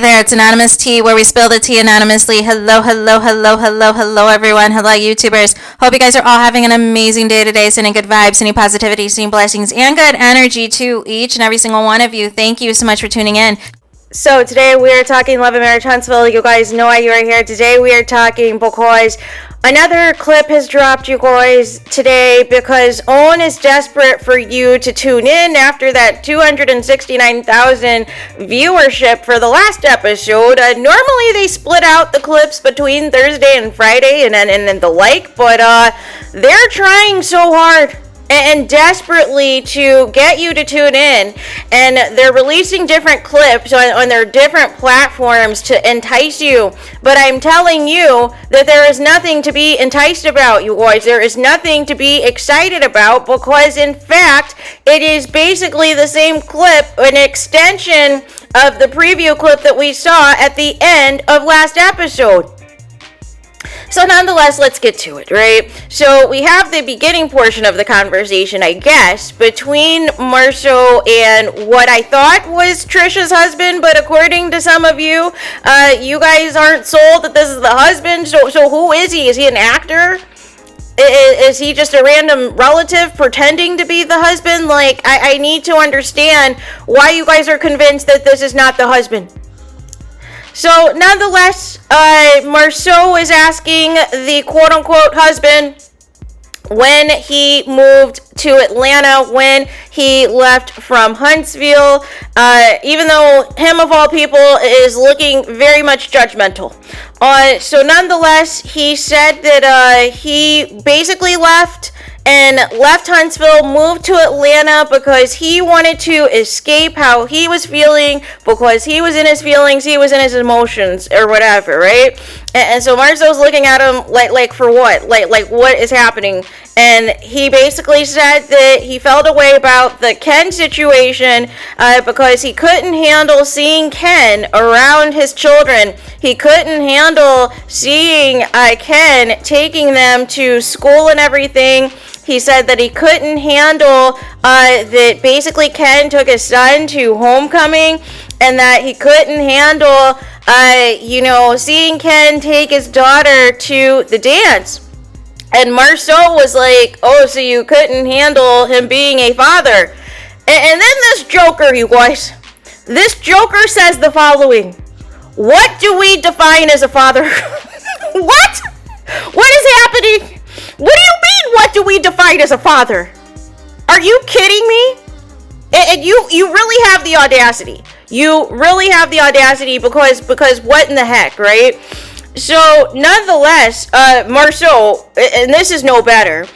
there, it's Anonymous Tea, where we spill the tea anonymously. Hello, hello, hello, hello, hello, everyone. Hello, YouTubers. Hope you guys are all having an amazing day today, sending good vibes, sending positivity, sending blessings, and good energy to each and every single one of you. Thank you so much for tuning in. So today we are talking love and marriage, Huntsville. You guys know why you are here. Today we are talking because another clip has dropped, you guys, today, because Owen is desperate for you to tune in after that 269,000 viewership for the last episode. Normally they split out the clips between Thursday and Friday and the like, but they're trying so hard and desperately to get you to tune in, and they're releasing different clips on their different platforms to entice you. But I'm telling you that there is nothing to be enticed about, you guys. There is nothing to be excited about, because in fact it is basically the same clip, an extension of the preview clip that we saw at the end of last episode. So nonetheless, let's get to it, right? So we have the beginning portion of the conversation, I guess, between MARSAU and what I thought was Tricia's husband, but according to some of you, you guys aren't sold that this is the husband. So who is he? Is he an actor? Is he just a random relative pretending to be the husband? Like, I need to understand why you guys are convinced that this is not the husband. So, nonetheless, MARSAU is asking the quote-unquote husband when he moved to Atlanta, when he left from Huntsville, even though him of all people is looking very much judgmental. So, nonetheless, he said that he basically left Huntsville, moved to Atlanta because he wanted to escape how he was feeling, because he was in his feelings, he was in his emotions, or whatever, right? And so MARSAU's looking at him like for what? Like what is happening? And he basically said that he felt a way about the Ken situation because he couldn't handle seeing Ken around his children. He couldn't handle seeing Ken taking them to school and everything. He said that he couldn't handle that basically Ken took his son to homecoming, and that he couldn't handle, seeing Ken take his daughter to the dance. And MARSAU was like, oh, so you couldn't handle him being a father. And then this joker, you guys, this joker says the following: what do we define as a father? What? What is happening? What do you mean, what do we define as a father? Are you kidding me? And you really have the audacity. You really have the audacity because what in the heck, right? So, nonetheless, MARSAU, and this is no better,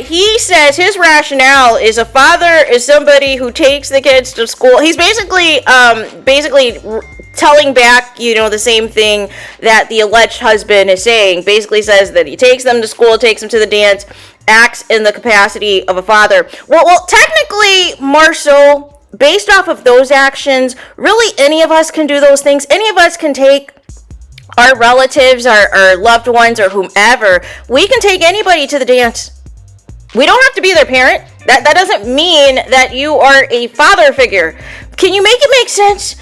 he says his rationale is a father is somebody who takes the kids to school. He's basically telling back, the same thing that the alleged husband is saying. Basically says that he takes them to school, takes them to the dance, acts in the capacity of a father. Well, technically, MARSAU, based off of those actions, really any of us can do those things. Any of us can take our relatives, our loved ones, or whomever. We can take anybody to the dance. We don't have to be their parent. That doesn't mean that you are a father figure. Can you make it make sense?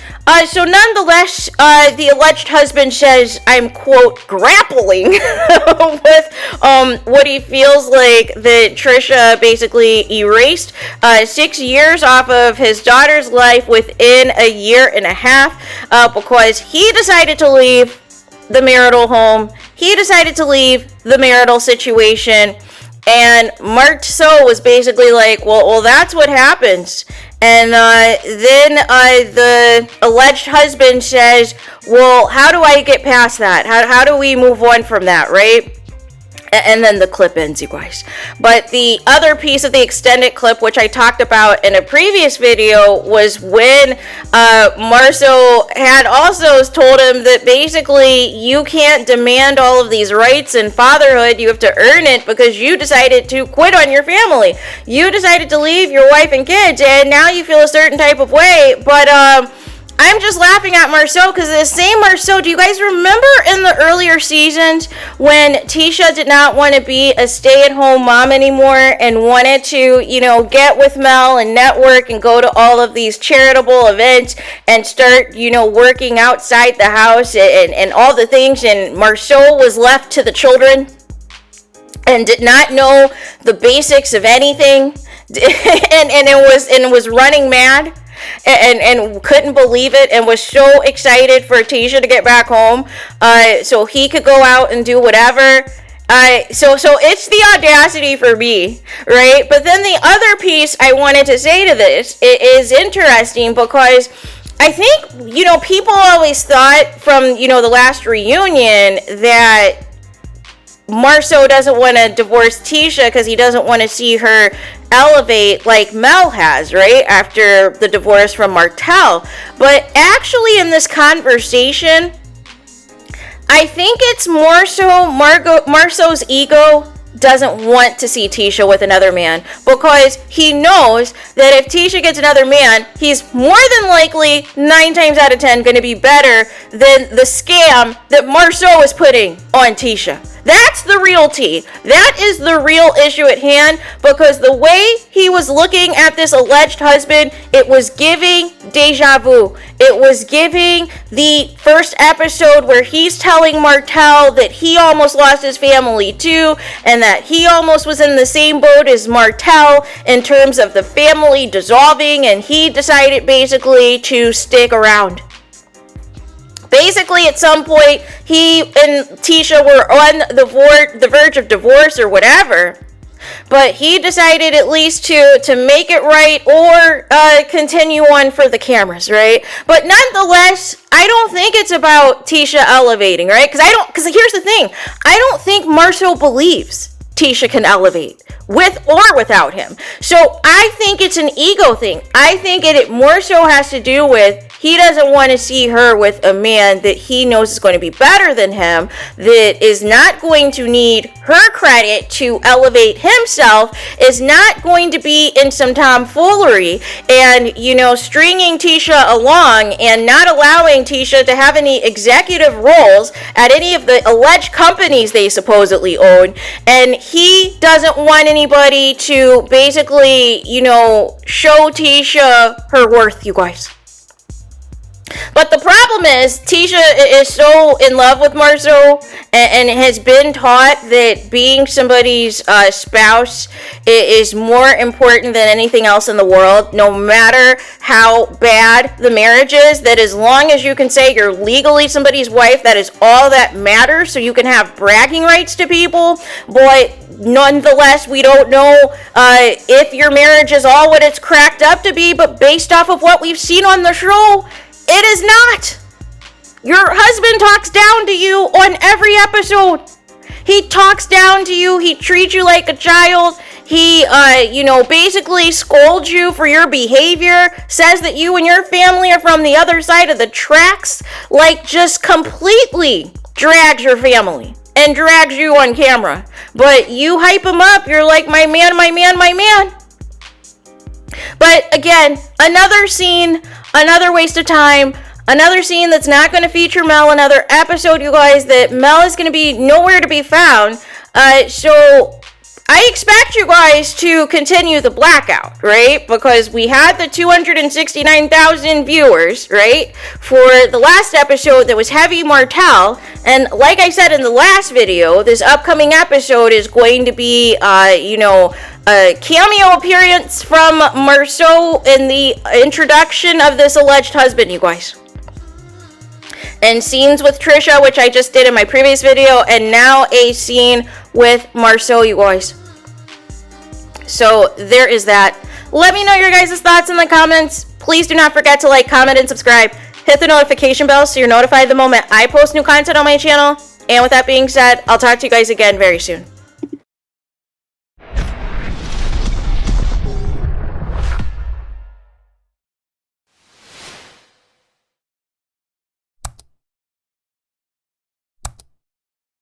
So nonetheless, the alleged husband says, I'm, quote, grappling with what he feels like that Tricia basically erased 6 years off of his daughter's life within a year and a half because he decided to leave the marital home. He decided to leave the marital situation. And MARSAU was basically like, well, that's what happens. And then the alleged husband says, well, how do I get past that? How do we move on from that, right? And then the clip ends, you guys. But the other piece of the extended clip, which I talked about in a previous video, was when MARSAU had also told him that basically you can't demand all of these rights in fatherhood. You have to earn it because you decided to quit on your family. You decided to leave your wife and kids, and now you feel a certain type of way. But I'm just laughing at MARSAU because the same MARSAU, do you guys remember in the earlier seasons when TRICIA did not want to be a stay-at-home mom anymore and wanted to, you know, get with Mel and network and go to all of these charitable events and start, you know, working outside the house and all the things, and MARSAU was left to the children and did not know the basics of anything and was running mad? And couldn't believe it and was so excited for TRICIA to get back home so he could go out and do whatever. So it's the audacity for me, right? But then the other piece I wanted to say to this is interesting because I think, you know, people always thought from, you know, the last reunion that MARSAU doesn't want to divorce TRICIA because he doesn't want to see her elevate like Mel has, right, after the divorce from Martel. But actually in this conversation, I think it's more so MARSAU's ego doesn't want to see TRICIA with another man because he knows that if TRICIA gets another man, he's more than likely 9 times out of 10 going to be better than the scam that MARSAU is putting on TRICIA. That's the real tea. That is the real issue at hand, because the way he was looking at this alleged husband, it was giving deja vu. It was giving the first episode where he's telling Martel that he almost lost his family too, and that he almost was in the same boat as Martel in terms of the family dissolving, and he decided basically to stick around. Basically, at some point, he and TRICIA were on the verge of divorce or whatever. But he decided at least to make it right or continue on for the cameras, right? But nonetheless, I don't think it's about TRICIA elevating, right? Because here's the thing. I don't think MARSAU believes TRICIA can elevate with or without him. So I think it's an ego thing. I think it more so has to do with he doesn't want to see her with a man that he knows is going to be better than him, that is not going to need her credit to elevate himself, is not going to be in some tomfoolery and, you know, stringing TRICIA along and not allowing TRICIA to have any executive roles at any of the alleged companies they supposedly own. And he doesn't want anybody to basically, you know, show TRICIA her worth, you guys. But the problem is, TRICIA is so in love with MARSAU and has been taught that being somebody's spouse is more important than anything else in the world, no matter how bad the marriage is, that as long as you can say you're legally somebody's wife, that is all that matters, so you can have bragging rights to people. But nonetheless, we don't know if your marriage is all what it's cracked up to be, but based off of what we've seen on the show, it is not. Your husband talks down to you on every episode. He talks down to you. He treats you like a child. He, you know, basically scolds you for your behavior, says that you and your family are from the other side of the tracks, like just completely drags your family and drags you on camera. But you hype him up. You're like, my man, my man, my man. But again, another scene, another waste of time, another scene that's not going to feature Mel, another episode, you guys, that Mel is going to be nowhere to be found. So I expect you guys to continue the blackout, right? Because we had the 269,000 viewers, right, for the last episode that was heavy Martel. And like I said in the last video, this upcoming episode is going to be, you know, a cameo appearance from MARSAU in the introduction of this alleged husband, you guys. And scenes with TRICIA, which I just did in my previous video, and now a scene with MARSAU, you guys. So there is that. Let me know your guys' thoughts in the comments. Please do not forget to like, comment, and subscribe. Hit the notification bell so you're notified the moment I post new content on my channel. And with that being said, I'll talk to you guys again very soon.